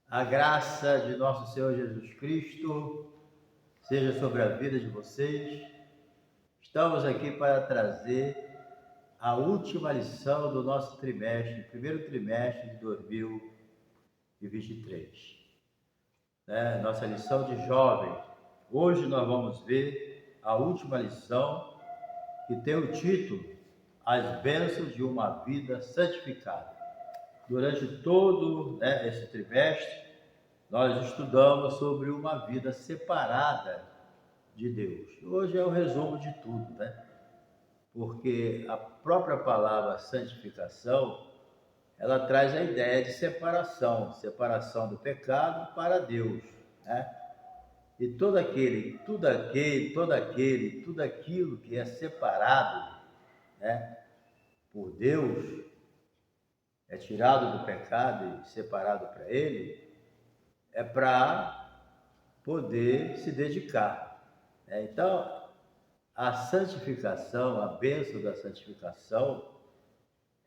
A graça de nosso Senhor Jesus Cristo seja sobre a vida de vocês. Estamos aqui para trazer a última lição do nosso trimestre, primeiro trimestre de 2023. Nossa lição de jovens. Hoje nós vamos ver a última lição que tem o título As Bênçãos de uma Vida Santificada. Durante todo esse trimestre, nós estudamos sobre uma vida separada de Deus. Hoje é o resumo de tudo, Porque a própria palavra santificação, ela traz a ideia de separação do pecado para Deus, E todo aquilo que é separado, por Deus, é tirado do pecado e separado para Ele, é para poder se dedicar. Então, a santificação, a bênção da santificação,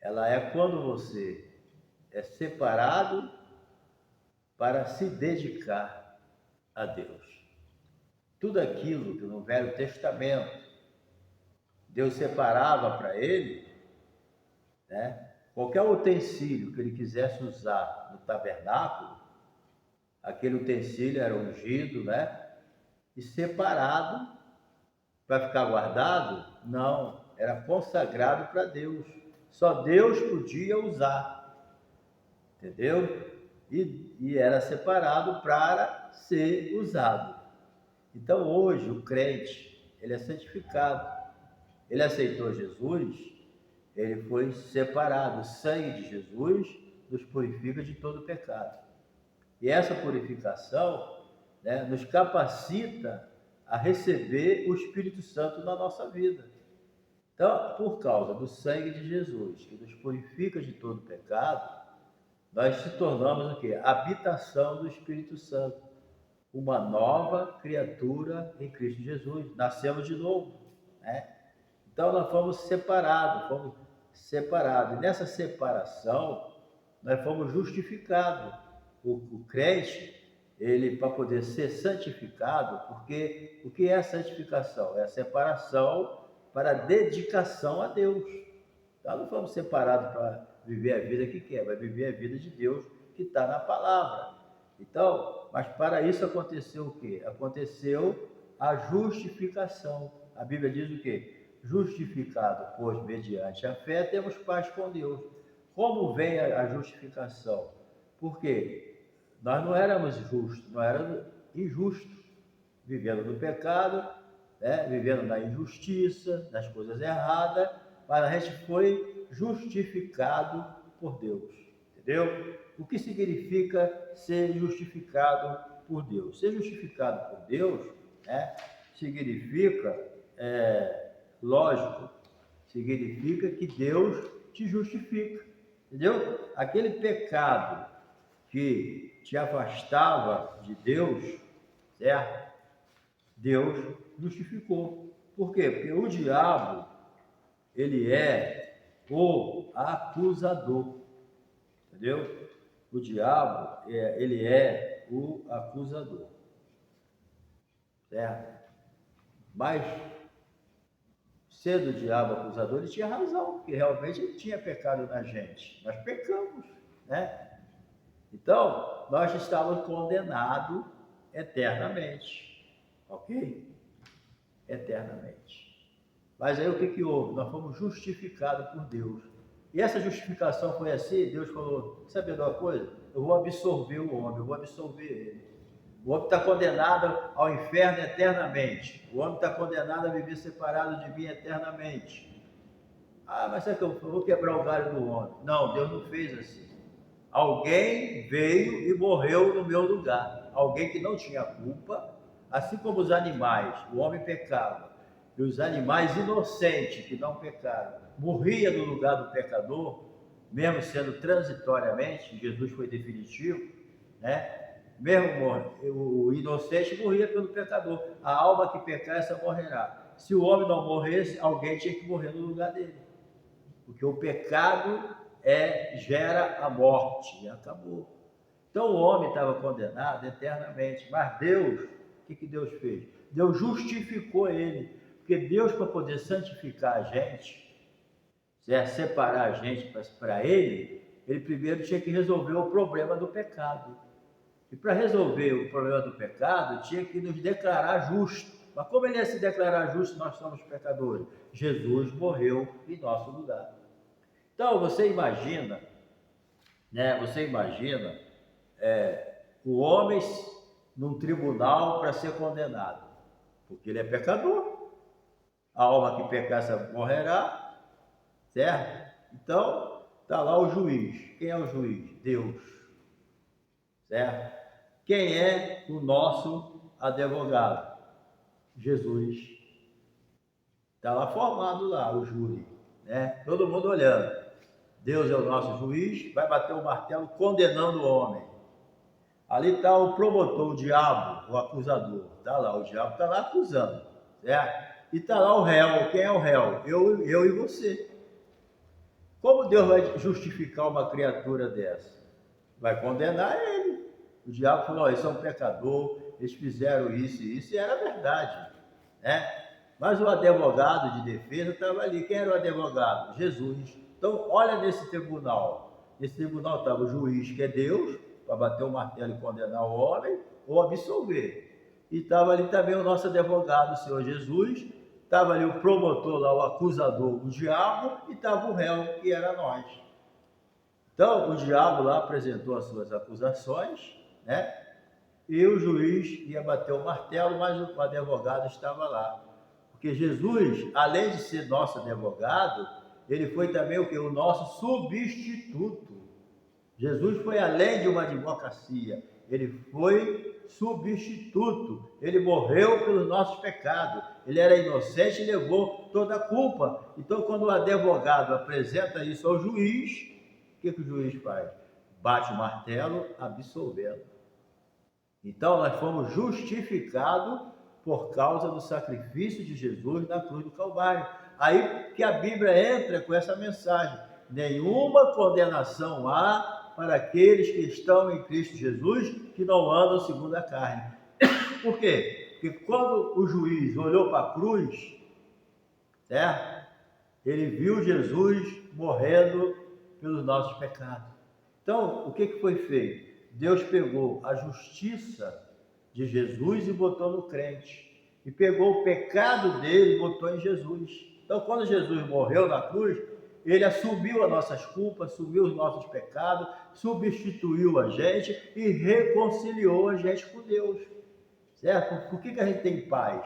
ela é quando você é separado para se dedicar a Deus. Tudo aquilo que no Velho Testamento Deus separava para ele, qualquer utensílio que ele quisesse usar no tabernáculo, aquele utensílio era ungido, e separado para ficar guardado? Não, era consagrado para Deus. Só Deus podia usar, entendeu? E era separado para ser usado. Então hoje o crente, ele é santificado. Ele aceitou Jesus, ele foi separado. O sangue de Jesus nos purifica de todo pecado. E essa purificação, nos capacita a receber o Espírito Santo na nossa vida. Então, por causa do sangue de Jesus, que nos purifica de todo pecado, nós se tornamos o quê? Habitação do Espírito Santo. Uma nova criatura em Cristo Jesus. Nascemos de novo, Então, nós fomos separados. E nessa separação, nós fomos justificados. O crente, ele, para poder ser santificado, porque o que é a santificação? É a separação para a dedicação a Deus. Nós não fomos separados para viver a vida que quer, vai viver a vida de Deus que está na palavra. Então, mas para isso aconteceu o quê? Aconteceu a justificação. A Bíblia diz o quê? Justificado, pois, mediante a fé, temos paz com Deus. Como vem a justificação? Por quê? Nós não éramos justos, nós éramos injustos, vivendo no pecado, vivendo na injustiça, nas coisas erradas, mas a gente foi justificado por Deus, entendeu? O que significa ser justificado por Deus? Ser justificado por Deus, significa, lógico, significa que Deus te justifica, entendeu? Aquele pecado que te afastava de Deus, certo? Deus justificou. Por quê? Porque o diabo, ele é o acusador, entendeu? O diabo, ele é o acusador, certo? Mas, sendo o diabo acusador, ele tinha razão, porque realmente ele tinha pecado na gente. Nós pecamos, Então, nós estávamos condenados eternamente, ok? Eternamente. Mas aí o que houve? Nós fomos justificados por Deus. E essa justificação foi assim, Deus falou, sabe de uma coisa? Eu vou absorver o homem, eu vou absorver ele. O homem está condenado ao inferno eternamente. O homem está condenado a viver separado de mim eternamente. Ah, mas será que eu vou quebrar o galho do homem? Não, Deus não fez assim. Alguém veio e morreu no meu lugar. Alguém que não tinha culpa, assim como os animais, o homem pecava. E os animais inocentes que não pecaram, morria no lugar do pecador, mesmo sendo transitoriamente, Jesus foi definitivo, Mesmo o inocente morria pelo pecador. A alma que pecar, essa morrerá. Se o homem não morresse, alguém tinha que morrer no lugar dele. Porque o pecado gera a morte, e acabou. Então o homem estava condenado eternamente, mas Deus, o que Deus fez? Deus justificou ele, porque Deus, para poder santificar a gente, separar a gente para ele primeiro tinha que resolver o problema do pecado. E para resolver o problema do pecado, tinha que nos declarar justos. Mas como ele ia se declarar justo, nós somos pecadores? Jesus morreu em nosso lugar. Então você imagina, né? Você imagina o homem num tribunal para ser condenado, porque ele é pecador. A alma que pecar morrerá, certo? Então está lá o juiz. Quem é o juiz? Deus, certo? Quem é o nosso advogado? Jesus. Está lá formado lá o júri, né? Todo mundo olhando. Deus é o nosso juiz, vai bater o martelo condenando o homem. Ali está o promotor, o diabo, o acusador. Está lá, o diabo está lá acusando, certo? E está lá o réu. Quem é o réu? Eu e você. Como Deus vai justificar uma criatura dessa? Vai condenar ele. O diabo falou, eles são pecador, eles fizeram isso e isso, e era verdade, né? Mas o advogado de defesa estava ali. Quem era o advogado? Jesus. Então, olha nesse tribunal. Nesse tribunal estava o juiz, que é Deus, para bater o martelo e condenar o homem, ou absolver. E estava ali também o nosso advogado, o Senhor Jesus. Estava ali o promotor lá, o acusador, o diabo, e estava o réu, que era nós. Então, o diabo lá apresentou as suas acusações, né? E o juiz ia bater o martelo, mas o advogado estava lá. Porque Jesus, além de ser nosso advogado, ele foi também o que? O nosso substituto. Jesus foi além de uma advocacia, ele foi substituto. Ele morreu pelos nossos pecados. Ele era inocente e levou toda a culpa. Então, quando o advogado apresenta isso ao juiz, o que o juiz faz? Bate o martelo, absolvendo. Então, nós fomos justificados por causa do sacrifício de Jesus na cruz do Calvário. Aí que a Bíblia entra com essa mensagem. Nenhuma condenação há para aqueles que estão em Cristo Jesus, que não andam segundo a carne. Por quê? Porque quando o juiz olhou para a cruz, certo? Ele viu Jesus morrendo pelos nossos pecados. Então, o que foi feito? Deus pegou a justiça de Jesus e botou no crente. E pegou o pecado dele e botou em Jesus. Então, quando Jesus morreu na cruz, ele assumiu as nossas culpas, assumiu os nossos pecados, substituiu a gente e reconciliou a gente com Deus. Certo? Por que a gente tem paz?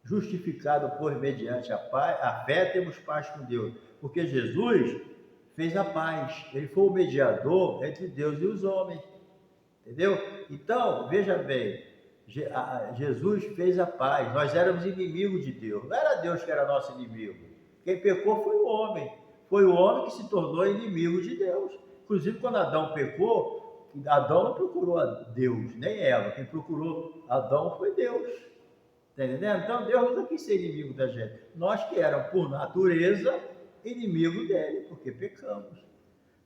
Justificado por mediante a fé, temos paz com Deus. Porque Jesus fez a paz. Ele foi o mediador entre Deus e os homens. Entendeu? Então, veja bem, Jesus fez a paz. Nós éramos inimigos de Deus. Não era Deus que era nosso inimigo. Quem pecou foi o homem. Foi o homem que se tornou inimigo de Deus. Inclusive, quando Adão pecou, Adão não procurou a Deus, nem Eva. Quem procurou Adão foi Deus. Está entendendo? Então, Deus nunca quis ser inimigo da gente. Nós que éramos, por natureza, inimigo dele, porque pecamos.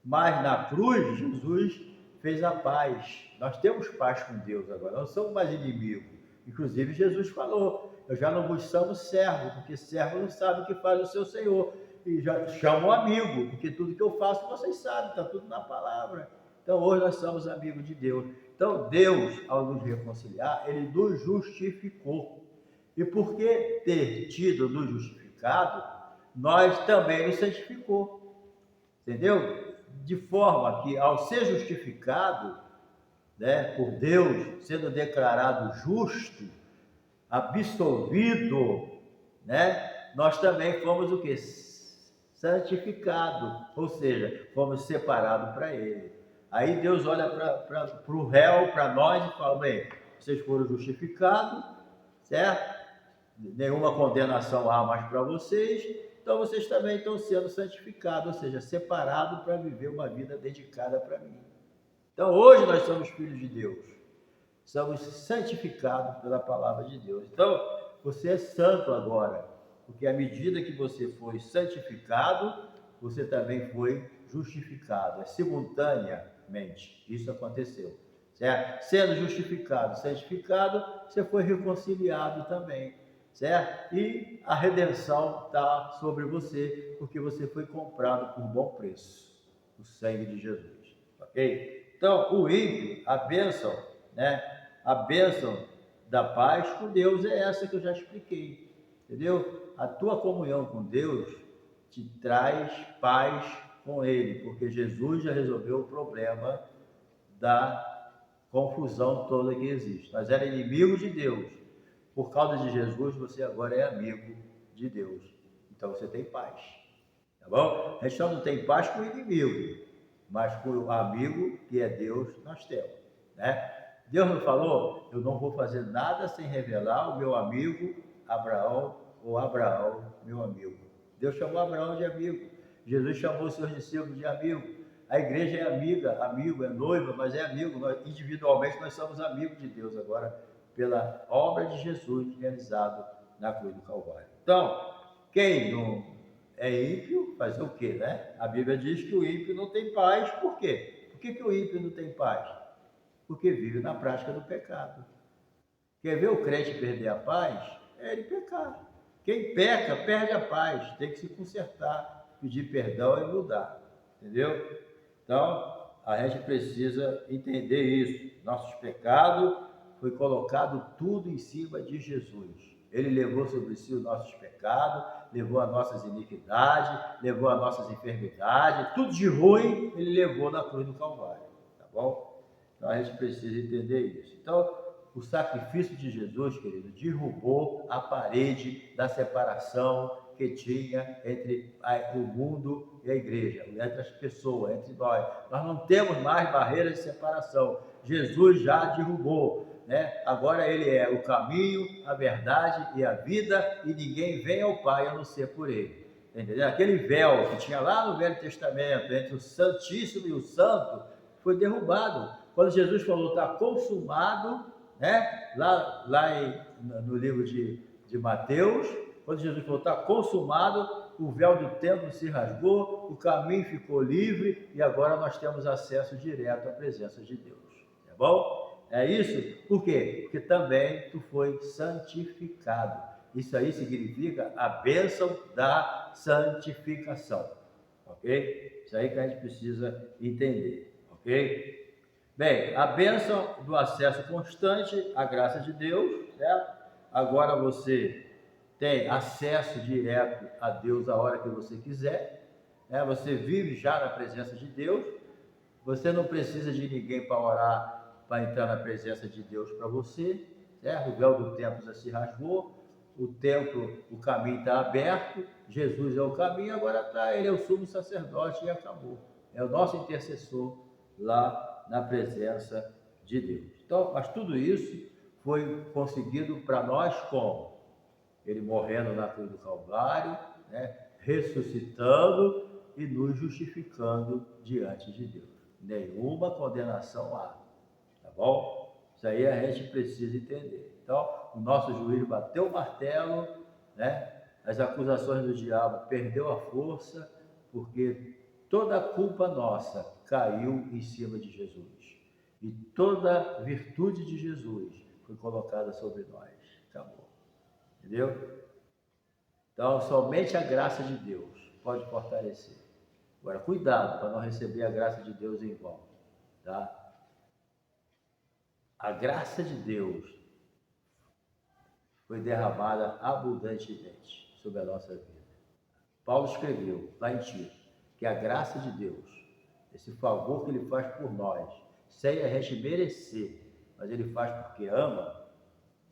Mas na cruz, Jesus fez a paz. Nós temos paz com Deus agora, não somos mais inimigos. Inclusive, Jesus falou, eu já não vos chamo servo, porque servo não sabe o que faz o seu Senhor. E já chamo amigo, porque tudo que eu faço vocês sabem, está tudo na palavra. Então, hoje nós somos amigos de Deus. Então, Deus, ao nos reconciliar, Ele nos justificou. E por que ter tido nos justificado, nós também nos santificou. Entendeu? De forma que, ao ser justificado, né, por Deus, sendo declarado justo, absolvido, né, nós também fomos o quê? Santificados, ou seja, fomos separados para Ele. Aí Deus olha para o réu, para nós, e fala, bem, vocês foram justificados, certo? Nenhuma condenação há mais para vocês, então vocês também estão sendo santificados, ou seja, separados para viver uma vida dedicada para mim. Então hoje nós somos filhos de Deus, somos santificados pela palavra de Deus. Então você é santo agora, porque à medida que você foi santificado, você também foi justificado. É simultaneamente isso aconteceu. Certo? Sendo justificado, santificado, você foi reconciliado também, certo? E a redenção está sobre você, porque você foi comprado por bom preço, o sangue de Jesus, ok? Então, o ímpio, a bênção, né? A bênção da paz com Deus é essa que eu já expliquei, entendeu? A tua comunhão com Deus te traz paz com Ele, porque Jesus já resolveu o problema da confusão toda que existe. Nós éramos inimigos de Deus. Por causa de Jesus, você agora é amigo de Deus. Então você tem paz. Tá bom? A gente só não tem paz com o inimigo, mas com o amigo que é Deus, nós temos. Né? Deus não falou, eu não vou fazer nada sem revelar o meu amigo Abraão, ou Abraão, meu amigo. Deus chamou Abraão de amigo. Jesus chamou os seus discípulos de amigo. A igreja é amiga, amigo, é noiva, mas é amigo. Nós, individualmente, nós somos amigos de Deus agora, pela obra de Jesus realizado na cruz do Calvário. Então, quem não é ímpio, fazer o quê, né? A Bíblia diz que o ímpio não tem paz. Por quê? Por que o ímpio não tem paz? Porque vive na prática do pecado. Quer ver o crente perder a paz? É ele pecar. Quem peca, perde a paz. Tem que se consertar, pedir perdão e mudar. Entendeu? Então, a gente precisa entender isso. Nossos pecados foi colocado tudo em cima de Jesus. Ele levou sobre si os nossos pecados, levou as nossas iniquidades, levou as nossas enfermidades, tudo de ruim ele levou na cruz do Calvário, tá bom? Então a gente precisa entender isso. Então, o sacrifício de Jesus, querido, derrubou a parede da separação que tinha entre o mundo e a igreja, entre as pessoas, entre nós. Nós não temos mais barreiras de separação. Jesus já derrubou, né? Agora ele é o caminho, a verdade e a vida, e ninguém vem ao Pai a não ser por ele. Entendeu? Aquele véu que tinha lá no Velho Testamento entre o Santíssimo e o Santo foi derrubado. Quando Jesus falou, está consumado, né? No livro de Mateus, quando Jesus falou, está consumado, o véu do templo se rasgou, o caminho ficou livre e agora nós temos acesso direto à presença de Deus. Tá bom? É isso? Por quê? Porque também tu foi santificado. Isso aí significa a bênção da santificação. Ok? Isso aí que a gente precisa entender. Ok? Bem, a bênção do acesso constante à graça de Deus, certo? Agora você tem acesso direto a Deus a hora que você quiser, né? Você vive já na presença de Deus, você não precisa de ninguém para orar, para entrar na presença de Deus para você, certo? O véu do templo já se rasgou, o templo, o caminho está aberto, Jesus é o caminho, agora está, ele é o sumo sacerdote e acabou. É o nosso intercessor lá na presença de Deus. Então, mas tudo isso foi conseguido para nós como? Ele morrendo na cruz do Calvário, né? Ressuscitando e nos justificando diante de Deus. Nenhuma condenação há, tá bom? Isso aí a gente precisa entender. Então, o nosso juiz bateu o martelo, né? As acusações do diabo perdeu a força, porque toda a culpa nossa caiu em cima de Jesus. E toda virtude de Jesus foi colocada sobre nós. Acabou. Entendeu? Então, somente a graça de Deus pode fortalecer. Agora, cuidado para não receber a graça de Deus em vão. Tá? A graça de Deus foi derramada abundantemente sobre a nossa vida. Paulo escreveu lá em Tito que a graça de Deus, esse favor que ele faz por nós, sem a gente merecer, mas ele faz porque ama,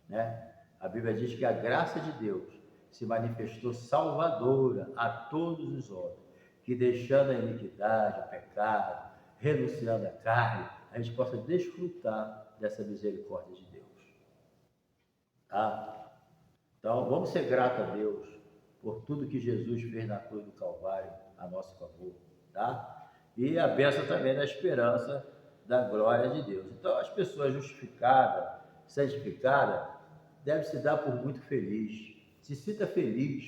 né? A Bíblia diz que a graça de Deus se manifestou salvadora a todos os homens, que deixando a iniquidade, o pecado, renunciando à carne, a gente possa desfrutar dessa misericórdia de Deus. Tá? Então, vamos ser gratos a Deus por tudo que Jesus fez na cruz do Calvário a nosso favor, tá? E a bênção também da esperança da glória de Deus. Então, as pessoas justificadas, santificadas, devem se dar por muito feliz. Se sinta feliz,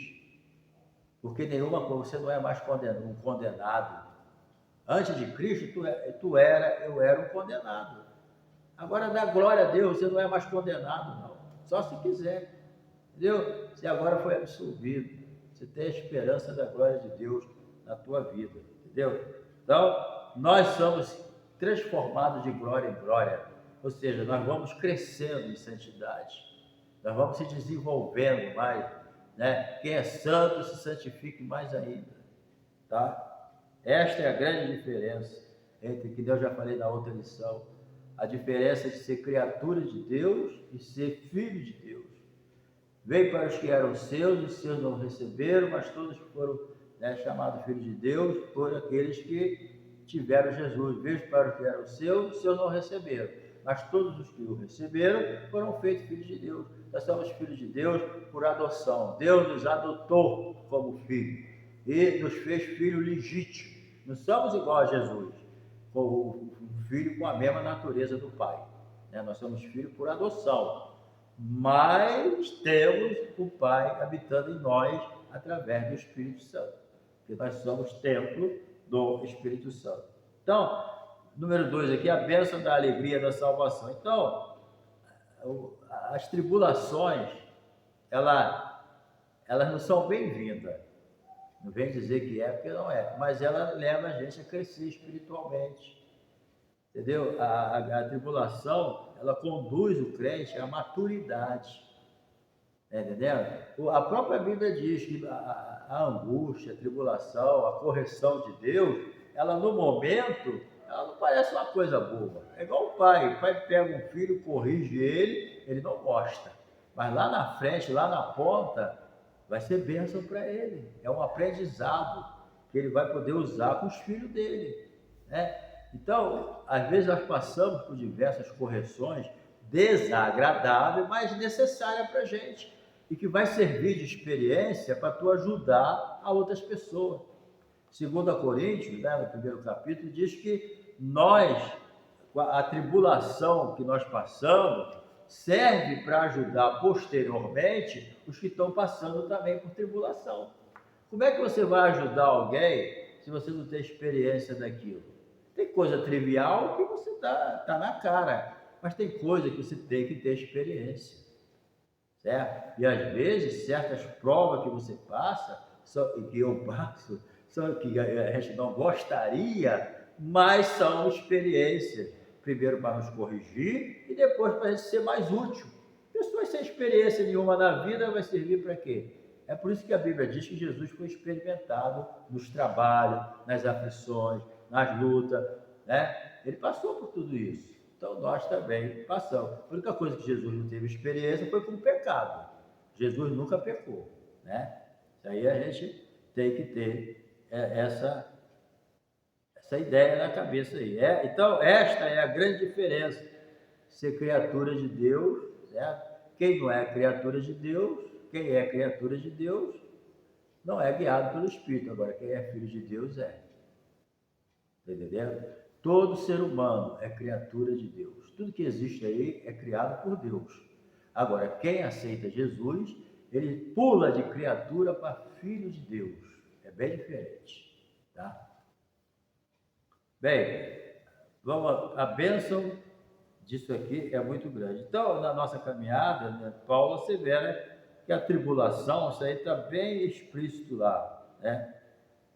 Porque nenhuma coisa, você não é mais um condenado. Antes de Cristo, eu era um condenado. Agora, dá glória a Deus, você não é mais condenado, não. Só se quiser. Entendeu? Você agora foi absolvido. Você tem a esperança da glória de Deus na tua vida. Entendeu? Então, nós somos transformados de glória em glória. Ou seja, nós vamos crescendo em santidade. Nós vamos se desenvolvendo mais. Né? Quem é santo se santifique mais ainda. Tá? Esta é a grande diferença entre, que Deus já falei na outra lição, a diferença de ser criatura de Deus e ser filho de Deus. Veio para os que eram seus, os seus não receberam, mas todos que foram, né, chamados filhos de Deus foram aqueles que tiveram Jesus. Veio para os que eram seus, os seus não receberam, mas todos os que o receberam foram feitos filhos de Deus. Nós somos filhos de Deus por adoção. Deus nos adotou como filho e nos fez filho legítimo. Não somos igual a Jesus, um filho com a mesma natureza do Pai. Nós somos filhos por adoção, mas temos o Pai habitando em nós através do Espírito Santo, porque nós somos templo do Espírito Santo. Então, número 2 aqui, a bênção da alegria da salvação. Então, as tribulações, elas não são bem-vindas. Não vem dizer que é, porque não é. Mas ela leva a gente a crescer espiritualmente. Entendeu? A tribulação, ela conduz o crente à maturidade. Entendeu? A própria Bíblia diz que a angústia, a tribulação, a correção de Deus, ela no momento, ela não parece uma coisa boa. É igual o pai pega um filho, corrige ele não gosta. Mas lá na frente, lá na ponta, vai ser bênção para ele. É um aprendizado que ele vai poder usar com os filhos dele. Né? Então, às vezes nós passamos por diversas correções desagradáveis, mas necessárias para a gente. E que vai servir de experiência para tu ajudar a outras pessoas. 2 Coríntios, né, no primeiro capítulo, diz que a tribulação que nós passamos, serve para ajudar posteriormente os que estão passando também por tribulação. Como é que você vai ajudar alguém se você não tem experiência daquilo? Tem coisa trivial que você tá na cara, mas tem coisa que você tem que ter experiência, certo? E às vezes certas provas que você passa, que eu passo, são que a gente não gostaria, mas são experiências. Primeiro para nos corrigir e depois para a gente ser mais útil. Pessoas sem experiência nenhuma na vida vai servir para quê? É por isso que a Bíblia diz que Jesus foi experimentado nos trabalhos, nas aflições, nas lutas, né? Ele passou por tudo isso. Então nós também passamos. A única coisa que Jesus não teve experiência foi com o pecado. Jesus nunca pecou, né? Isso aí a gente tem que ter essa ideia na cabeça aí. Então, esta é a grande diferença. Ser criatura de Deus, certo? Quem não é criatura de Deus, quem é criatura de Deus, não é guiado pelo Espírito. Agora, quem é filho de Deus é. Está entendendo? Todo ser humano é criatura de Deus. Tudo que existe aí é criado por Deus. Agora, quem aceita Jesus, ele pula de criatura para filho de Deus. É bem diferente, tá? Bem, a bênção disso aqui é muito grande. Então, na nossa caminhada, né, Paulo assevera que a tribulação, isso aí está bem explícito lá, né?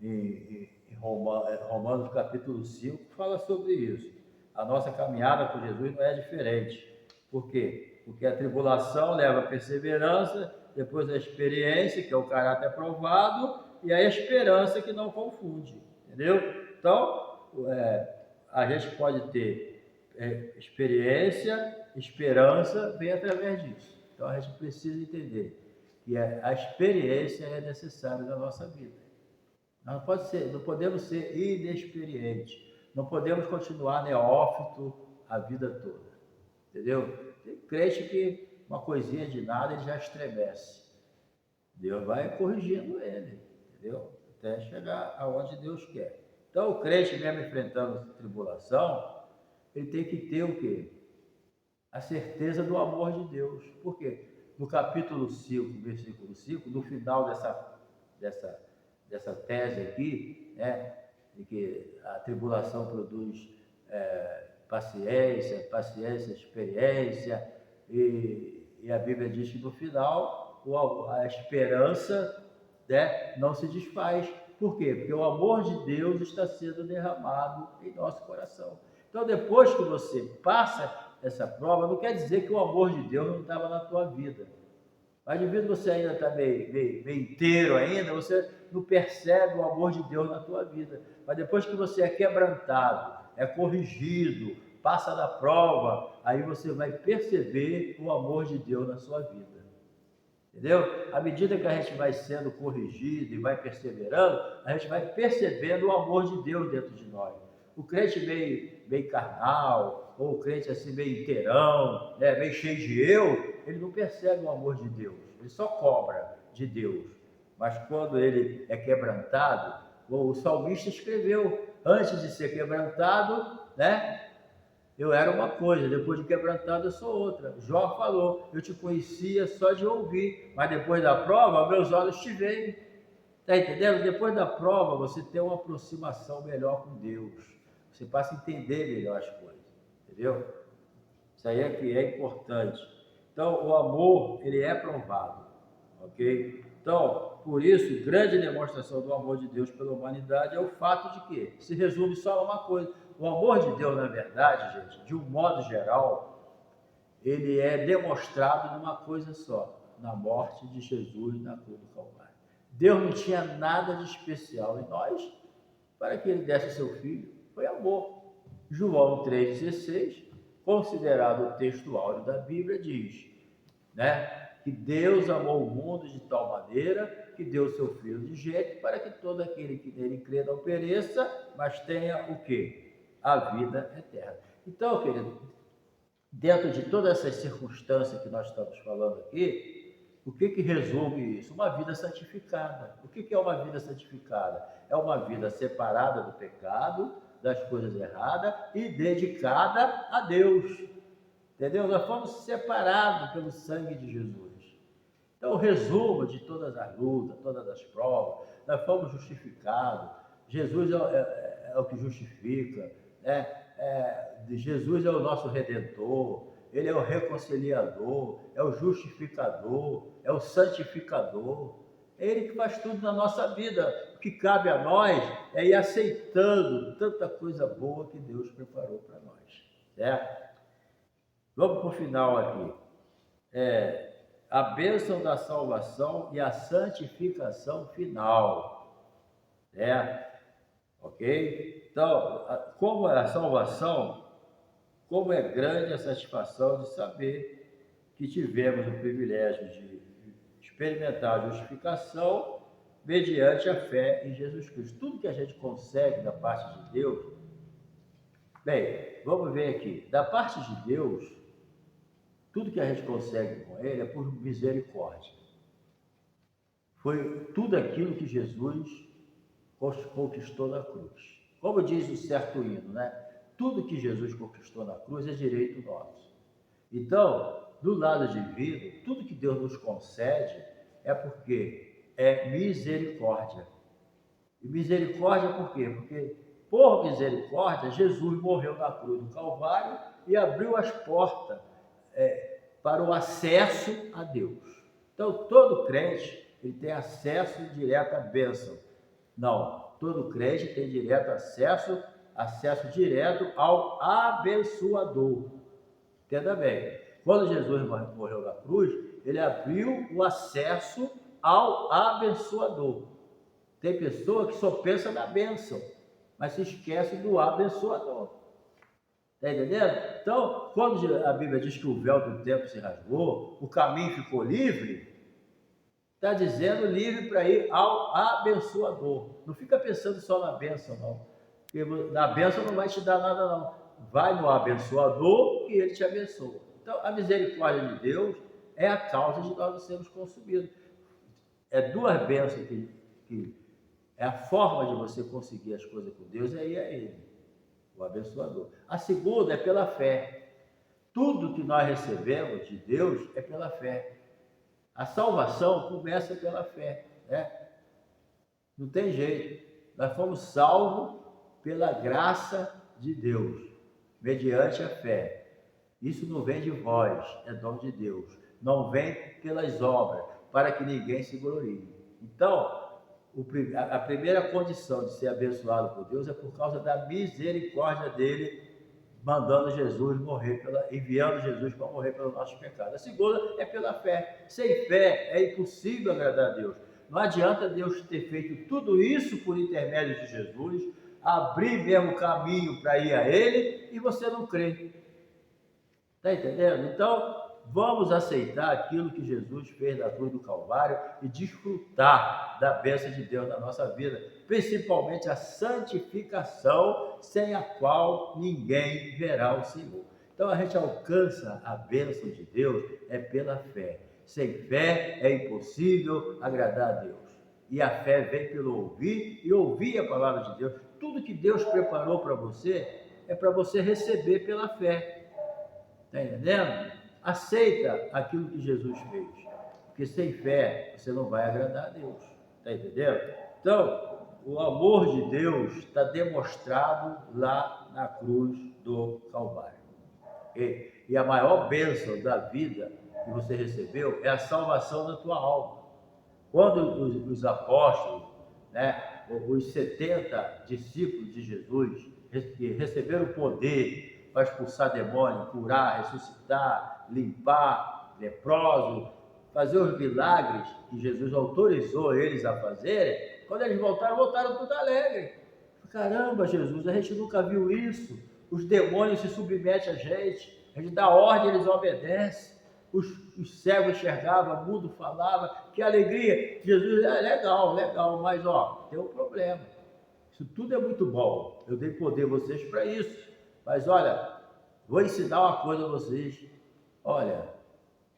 Em Romanos capítulo 5, fala sobre isso. A nossa caminhada com Jesus não é diferente. Por quê? Porque a tribulação leva a perseverança, depois a experiência, que é o caráter aprovado, e a esperança que não confunde. Entendeu? Então, a gente pode ter experiência, esperança, vem através disso. Então a gente precisa entender que a experiência é necessária na nossa vida. Não podemos ser inexperientes, não podemos continuar neófito a vida toda, entendeu? Tem crente que uma coisinha de nada ele já estremece. Deus vai corrigindo ele, entendeu? Até chegar aonde Deus quer. Então, o crente mesmo enfrentando tribulação, ele tem que ter o quê? A certeza do amor de Deus. Por quê? No capítulo 5, versículo 5, no final dessa tese aqui, né, de que a tribulação produz paciência, experiência, e a Bíblia diz que no final a esperança, né, não se desfaz. Por quê? Porque o amor de Deus está sendo derramado em nosso coração. Então, depois que você passa essa prova, não quer dizer que o amor de Deus não estava na tua vida. Mas devido que você ainda está meio inteiro ainda, você não percebe o amor de Deus na tua vida. Mas depois que você é quebrantado, é corrigido, passa da prova, aí você vai perceber o amor de Deus na sua vida. Entendeu? À medida que a gente vai sendo corrigido e vai perseverando, a gente vai percebendo o amor de Deus dentro de nós. O crente meio carnal, ou o crente assim meio inteirão, né, meio cheio de eu, ele não percebe o amor de Deus, ele só cobra de Deus. Mas quando ele é quebrantado, o salmista escreveu, antes de ser quebrantado, né, eu era uma coisa, depois de quebrantado eu sou outra. Jó falou, eu te conhecia só de ouvir, mas depois da prova, meus olhos te veem. Está entendendo? Depois da prova, você tem uma aproximação melhor com Deus. Você passa a entender melhor as coisas. Entendeu? Isso aí é que é importante. Então, o amor, ele é provado. Ok? Então, por isso, grande demonstração do amor de Deus pela humanidade é o fato de que se resume só a uma coisa. O amor de Deus, na verdade, gente, de um modo geral, ele é demonstrado numa coisa só, na morte de Jesus na cruz do Calvário. Deus não tinha nada de especial em nós para que ele desse seu filho. Foi amor. João 3,16, considerado o texto áureo da Bíblia, diz, né, que Deus amou o mundo de tal maneira que deu o seu Filho de jeito para que todo aquele que nele crê não pereça, mas tenha o quê? A vida eterna. Então, querido, dentro de todas essas circunstâncias que nós estamos falando aqui, o que resume isso? Uma vida santificada. O que é uma vida santificada? É uma vida separada do pecado, das coisas erradas e dedicada a Deus. Entendeu? Nós fomos separados pelo sangue de Jesus. Então, o resumo de todas as lutas, todas as provas, nós fomos justificados. Jesus é o que justifica, né? Jesus é o nosso Redentor, Ele é o reconciliador, é o justificador, é o santificador. É Ele que faz tudo na nossa vida. O que cabe a nós é ir aceitando tanta coisa boa que Deus preparou para nós. Certo? Vamos para o final aqui. A bênção da salvação e a santificação final. Ok? Então, como é a salvação, como é grande a satisfação de saber que tivemos o privilégio de experimentar a justificação mediante a fé em Jesus Cristo. Tudo que a gente consegue da parte de Deus. Bem, vamos ver aqui. Da parte de Deus, tudo que a gente consegue com Ele é por misericórdia. Foi tudo aquilo que Jesus conquistou na cruz. Como diz o certo hino, né? Tudo que Jesus conquistou na cruz é direito nosso. Então, do lado divino, tudo que Deus nos concede é porque é misericórdia. E misericórdia por quê? Porque, por misericórdia, Jesus morreu na cruz do Calvário e abriu as portas para o acesso a Deus. Então, todo crente ele tem acesso direto à bênção. Não, todo crente tem direto acesso direto ao abençoador. Entenda bem. Quando Jesus morreu na cruz, ele abriu o acesso ao abençoador. Tem pessoa que só pensa na bênção, mas se esquece do abençoador. Está entendendo? Então, quando a Bíblia diz que o véu do templo se rasgou, o caminho ficou livre, está dizendo livre para ir ao abençoador. Não fica pensando só na bênção, não. Porque na bênção não vai te dar nada, não. Vai no abençoador que ele te abençoa. Então, a misericórdia de Deus é a causa de nós não sermos consumidos. É duas bênçãos que é a forma de você conseguir as coisas com Deus, é ir a Ele, o abençoador. A segunda é pela fé. Tudo que nós recebemos de Deus é pela fé. A salvação começa pela fé, né? Não tem jeito. Nós fomos salvos pela graça de Deus, mediante a fé. Isso não vem de vós, é dom de Deus. Não vem pelas obras, para que ninguém se glorie. Então, a primeira condição de ser abençoado por Deus é por causa da misericórdia dele, mandando Jesus morrer, enviando Jesus para morrer pelos nossos pecados. A segunda é pela fé. Sem fé é impossível agradar a Deus. Não adianta Deus ter feito tudo isso por intermédio de Jesus, abrir mesmo caminho para ir a Ele e você não crê. Está entendendo? Então, vamos aceitar aquilo que Jesus fez na cruz do Calvário e desfrutar da bênção de Deus na nossa vida, principalmente a santificação, sem a qual ninguém verá o Senhor. Então, a gente alcança a bênção de Deus pela fé. Sem fé é impossível agradar a Deus. E a fé vem pelo ouvir e ouvir a palavra de Deus. Tudo que Deus preparou para você é para você receber pela fé. Está entendendo? Aceita aquilo que Jesus fez. Porque sem fé você não vai agradar a Deus. Está entendendo? Então, o amor de Deus está demonstrado lá na cruz do Calvário. E a maior bênção da vida que você recebeu é a salvação da tua alma. Quando os apóstolos, os 70 discípulos de Jesus, que receberam o poder para expulsar demônio, curar, ressuscitar, limpar leprosos, fazer os milagres que Jesus autorizou eles a fazerem, quando eles voltaram tudo alegre. Caramba, Jesus, a gente nunca viu isso. Os demônios se submetem a gente dá ordem, eles obedecem. Os cegos enxergavam, mudo falava, que alegria. Jesus, legal, mas tem um problema. Isso tudo é muito bom. Eu dei poder a vocês para isso. Mas olha, vou ensinar uma coisa a vocês. Olha,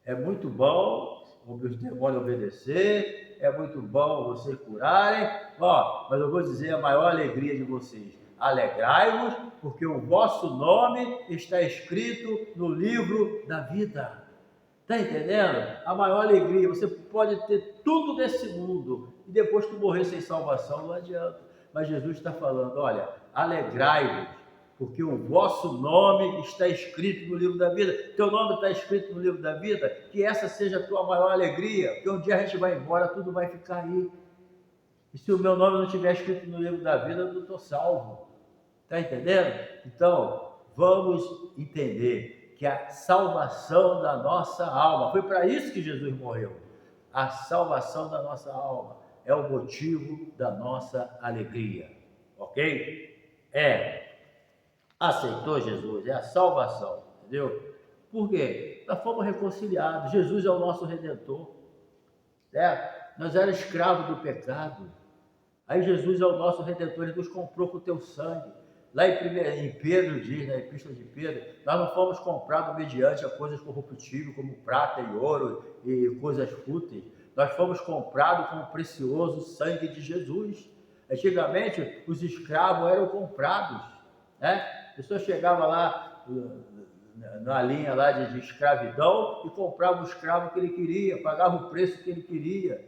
é muito bom os demônios obedecer, é muito bom vocês curarem, mas eu vou dizer a maior alegria de vocês. Alegrai-vos, porque o vosso nome está escrito no livro da vida. Está entendendo? A maior alegria, você pode ter tudo desse mundo e depois que morrer sem salvação não adianta. Mas Jesus está falando, olha, alegrai-vos, porque o vosso nome está escrito no livro da vida. Teu nome está escrito no livro da vida, que essa seja a tua maior alegria, porque um dia a gente vai embora, tudo vai ficar aí. E se o meu nome não estiver escrito no livro da vida, eu não estou salvo. Está entendendo? Então, vamos entender que a salvação da nossa alma, foi para isso que Jesus morreu. A salvação da nossa alma é o motivo da nossa alegria. Ok? Aceitou Jesus, é a salvação, entendeu? Por quê? Nós fomos reconciliados, Jesus é o nosso Redentor, certo? Nós éramos escravos do pecado, aí Jesus é o nosso Redentor, Ele nos comprou com o teu sangue. Lá em Pedro diz, na Epístola de Pedro, nós não fomos comprados mediante a coisas corruptíveis, como prata e ouro e coisas fúteis. Nós fomos comprados com o precioso sangue de Jesus. Antigamente, os escravos eram comprados, A pessoa chegava lá na linha lá de escravidão e comprava o escravo que ele queria, pagava o preço que ele queria,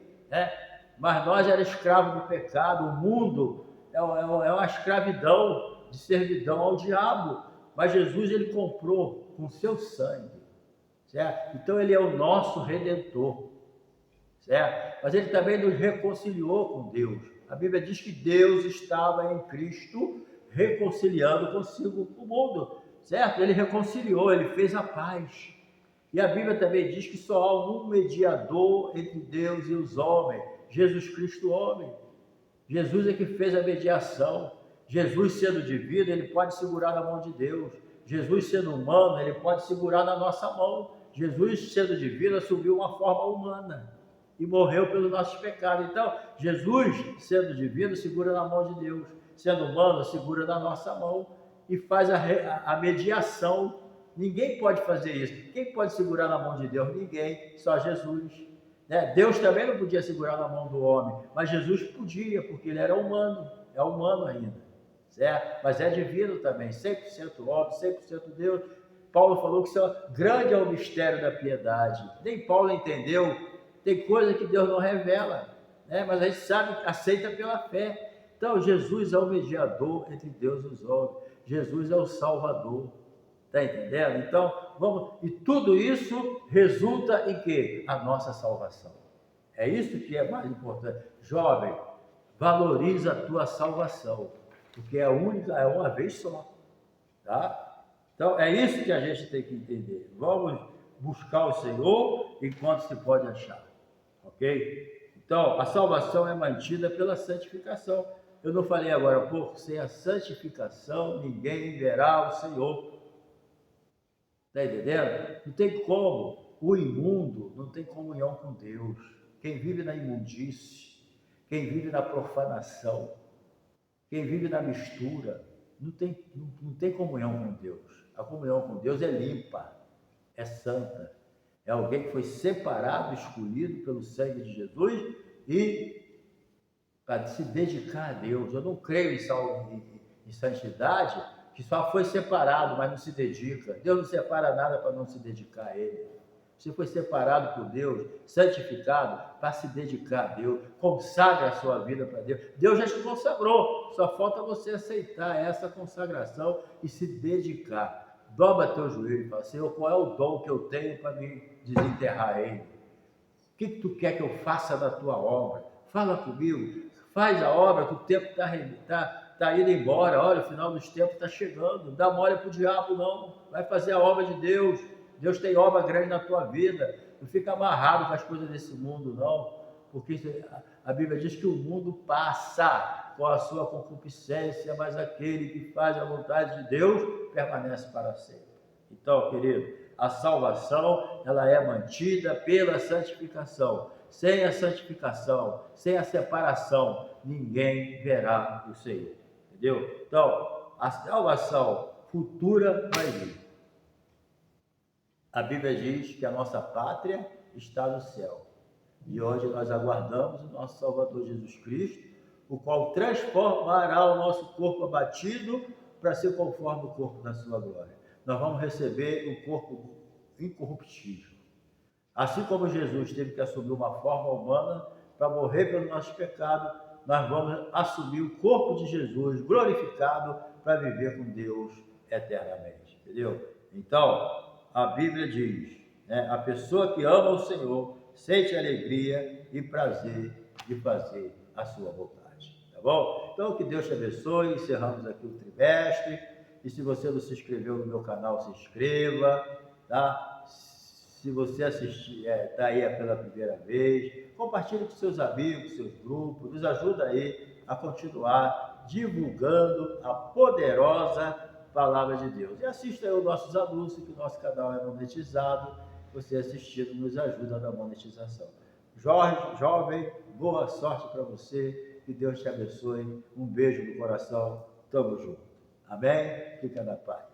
Mas nós éramos escravos do pecado, o mundo é uma escravidão de servidão ao diabo, mas Jesus ele comprou com seu sangue, certo? Então ele é o nosso Redentor, certo? Mas ele também nos reconciliou com Deus. A Bíblia diz que Deus estava em Cristo reconciliando consigo o mundo, certo? Ele reconciliou, ele fez a paz. E a Bíblia também diz que só há um mediador entre Deus e os homens, Jesus Cristo homem. Jesus é que fez a mediação. Jesus sendo divino, ele pode segurar na mão de Deus. Jesus sendo humano, ele pode segurar na nossa mão. Jesus sendo divino, assumiu uma forma humana e morreu pelos nossos pecados. Então, Jesus sendo divino, segura na mão de Deus. Sendo humano, segura na nossa mão e faz a mediação. Ninguém pode fazer isso. Quem pode segurar na mão de Deus? Ninguém, só Jesus. Deus também não podia segurar na mão do homem, mas Jesus podia, porque ele era humano, é humano ainda, certo? Mas é divino também, 100% homem, 100% Deus. Paulo falou que grande é o mistério da piedade. Nem Paulo entendeu, tem coisa que Deus não revela, Mas a gente sabe, aceita pela fé. Então, Jesus é o mediador entre Deus e os homens. Jesus é o Salvador. Está entendendo? Então, vamos. E tudo isso resulta em quê? A nossa salvação. É isso que é mais importante. Jovem, valoriza a tua salvação, porque é única, é uma vez só. Tá? Então, é isso que a gente tem que entender. Vamos buscar o Senhor enquanto se pode achar. Ok? Então, a salvação é mantida pela santificação. Eu não falei agora há pouco, sem a santificação ninguém verá o Senhor. Está entendendo? Não tem como. O imundo não tem comunhão com Deus. Quem vive na imundície, quem vive na profanação, quem vive na mistura, não tem comunhão com Deus. A comunhão com Deus é limpa, é santa. É alguém que foi separado, escolhido pelo sangue de Jesus e para se dedicar a Deus. Eu não creio em santidade que só foi separado, mas não se dedica. Deus não separa nada para não se dedicar a Ele. Você foi separado por Deus, santificado para se dedicar a Deus. Consagra a sua vida para Deus. Deus já te consagrou. Só falta você aceitar essa consagração e se dedicar. Dobra teu joelho e fala, Senhor, qual é o dom que eu tenho para me desenterrar Ele? O que tu quer que eu faça da tua obra? Fala comigo. Faz a obra que o tempo está indo embora. Olha, o final dos tempos está chegando. Não dá mole para o diabo, não. Vai fazer a obra de Deus. Deus tem obra grande na tua vida. Não fica amarrado com as coisas desse mundo, não. Porque a Bíblia diz que o mundo passa com a sua concupiscência, mas aquele que faz a vontade de Deus permanece para sempre. Então, querido, a salvação ela é mantida pela santificação. Sem a santificação, sem a separação, ninguém verá o Senhor. Entendeu? Então, a salvação futura vai vir. A Bíblia diz que a nossa pátria está no céu. E hoje nós aguardamos o nosso Salvador Jesus Cristo, o qual transformará o nosso corpo abatido para ser conforme o corpo da sua glória. Nós vamos receber um corpo incorruptível. Assim como Jesus teve que assumir uma forma humana para morrer pelo nosso pecado, nós vamos assumir o corpo de Jesus glorificado para viver com Deus eternamente. Entendeu? Então, a Bíblia diz, a pessoa que ama o Senhor sente alegria e prazer de fazer a sua vontade. Tá bom? Então, que Deus te abençoe. Encerramos aqui o trimestre. E se você não se inscreveu no meu canal, se inscreva, tá? Se você assistir, está aí pela primeira vez, compartilhe com seus amigos, seus grupos, nos ajuda aí a continuar divulgando a poderosa Palavra de Deus. E assista aí os nossos anúncios, que o nosso canal é monetizado. Você assistindo nos ajuda na monetização. Jovem, boa sorte para você, que Deus te abençoe. Um beijo no coração, tamo junto. Amém? Fica na paz.